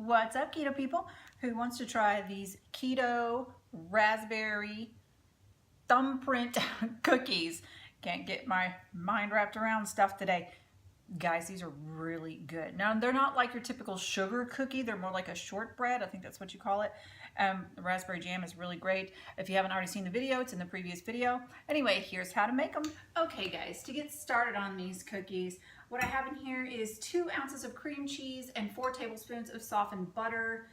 What's up, keto people? Who wants to try these keto raspberry thumbprint cookies? Can't get my mind wrapped around stuff today. Guys, these are really good. Now, they're not like your typical sugar cookie. They're more like a shortbread. I think that's what you call it. The raspberry jam is really great. If you haven't already seen the video, it's in the previous video. Anyway, here's how to make them. Okay, guys, to get started on these cookies, what I have in here is 2 ounces of cream cheese and 4 tablespoons of softened butter.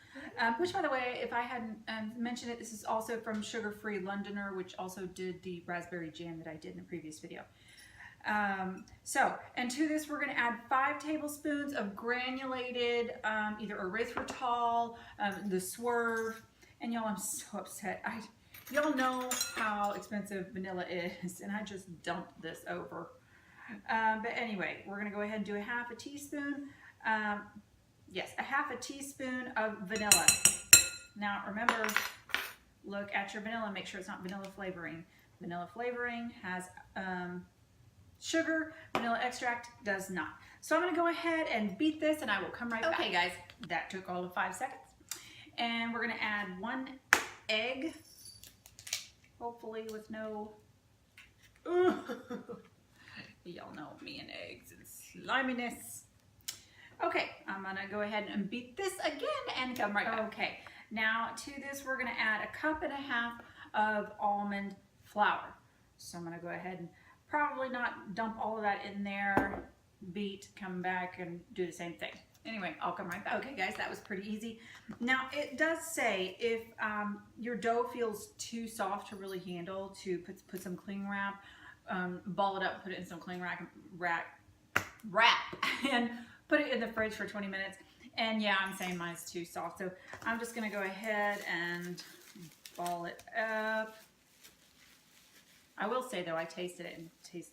Which, by the way, if I hadn't mentioned it, this is also from Sugar-Free Londoner, which also did the raspberry jam that I did in the previous video. And to this we're going to add 5 tablespoons of granulated either erythritol, the Swerve, and y'all, I'm so upset. Y'all know how expensive vanilla is, and I just dumped this over. But anyway, we're going to go ahead and do a half a teaspoon. Yes, a half a teaspoon of vanilla. Now remember, look at your vanilla, make sure it's not vanilla flavoring. Vanilla flavoring has sugar, vanilla extract does not. So I'm going to go ahead and beat this and I will come right back. Okay guys, that took all of 5 seconds. And we're going to add 1 egg, hopefully with no, y'all know me and eggs and sliminess. Okay, I'm going to go ahead and beat this again and come right back. Okay, now to this we're going to add 1.5 cups of almond flour. So I'm going to go ahead and probably not dump all of that in there, beat, come back and do the same thing. Anyway, I'll come right back. Okay guys, that was pretty easy. Now it does say if your dough feels too soft to really handle, to put some cling wrap, ball it up, put it in some cling wrap and put it in the fridge for 20 minutes. And yeah, I'm saying mine's too soft. So I'm just gonna go ahead and ball it up. I will say though, I tasted it and it tastes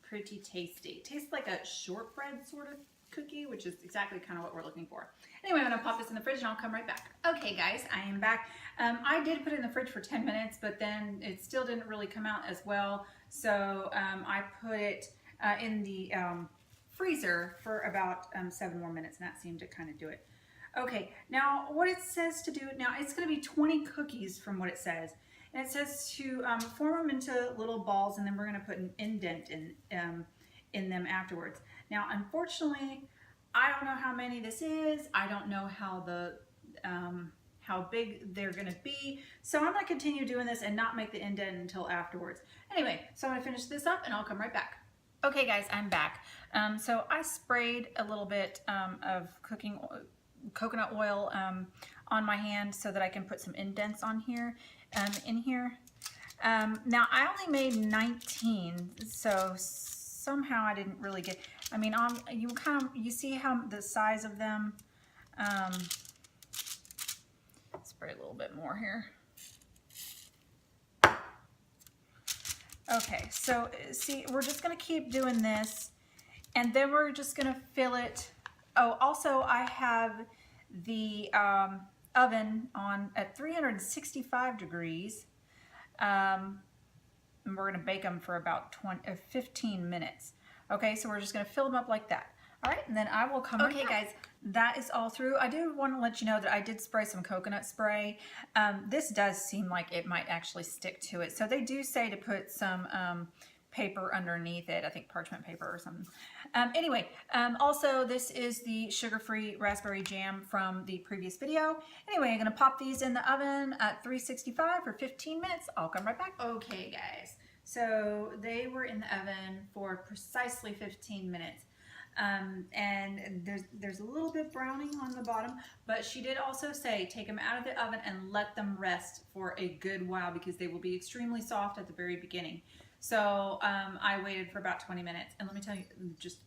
pretty tasty. It tastes like a shortbread sort of cookie, which is exactly kind of what we're looking for. Anyway, I'm gonna pop this in the fridge and I'll come right back. Okay guys, I am back. I did put it in the fridge for 10 minutes, but then it still didn't really come out as well. So I put it in the freezer for about 7 more minutes, and that seemed to kind of do it. Okay, now what it says to do, now it's gonna be 20 cookies from what it says. And it says to form them into little balls, and then we're going to put an indent in them afterwards. Now, unfortunately, I don't know how many this is. I don't know how big they're going to be. So I'm going to continue doing this and not make the indent until afterwards. Anyway, so I'm going to finish this up, and I'll come right back. Okay, guys, I'm back. So I sprayed a little bit of coconut oil on my hand so that I can put some indents on here. In here. Now I only made 19, so somehow I didn't really get, I mean, you see how the size of them, spray a little bit more here. Okay, so see, we're just going to keep doing this, and then we're just going to fill it. Oh, also I have the oven on at 365 degrees, and we're going to bake them for about 15 minutes. Okay, so we're just going to fill them up like that. All right, and then I will come. Okay, guys, that is all through. I do want to let you know that I did spray some coconut spray. This does seem like it might actually stick to it, so they do say to put some paper underneath it. I think parchment paper or something. Anyway, also this is the sugar-free raspberry jam from the previous video. Anyway, I'm gonna pop these in the oven at 365 for 15 minutes. I'll come right back. Okay guys, so they were in the oven for precisely 15 minutes. And there's a little bit browning on the bottom, but she did also say take them out of the oven and let them rest for a good while because they will be extremely soft at the very beginning. So I waited for about 20 minutes, and let me tell you,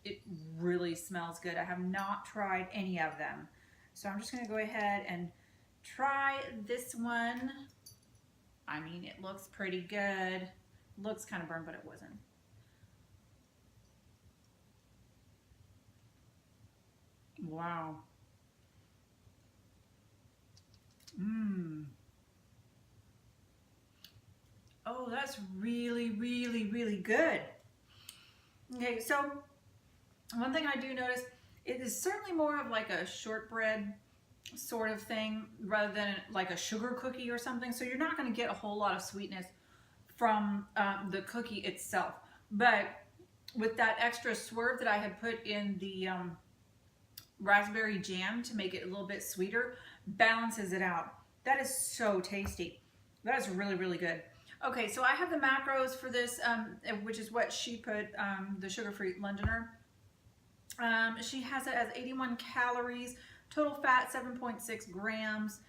it really smells good. I have not tried any of them. So I'm just gonna go ahead and try this one. I mean, it looks pretty good. Looks kind of burned, but it wasn't. Wow. Oh, that's really, really, really good. Okay, so one thing I do notice, it is certainly more of like a shortbread sort of thing rather than like a sugar cookie or something. So you're not going to get a whole lot of sweetness from the cookie itself. But with that extra swerve that I had put in the raspberry jam to make it a little bit sweeter, balances it out. That is so tasty. That is really, really good. Okay, so I have the macros for this, which is what she put, the sugar-free Londoner. She has it as 81 calories, total fat 7.6 grams,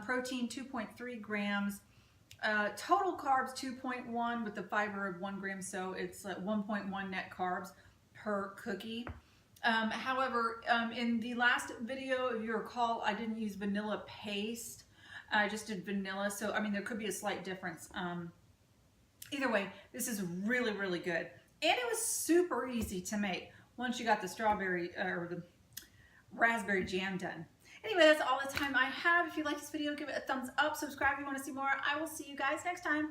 protein 2.3 grams, total carbs 2.1 with the fiber of 1 gram, so it's 1.1 net carbs per cookie. However, in the last video, if you recall, I didn't use vanilla paste. I just did vanilla, so I mean there could be a slight difference. Either way, this is really, really good. And it was super easy to make once you got the strawberry or the raspberry jam done. Anyway, that's all the time I have. If you like this video, give it a thumbs up. Subscribe if you want to see more. I will see you guys next time.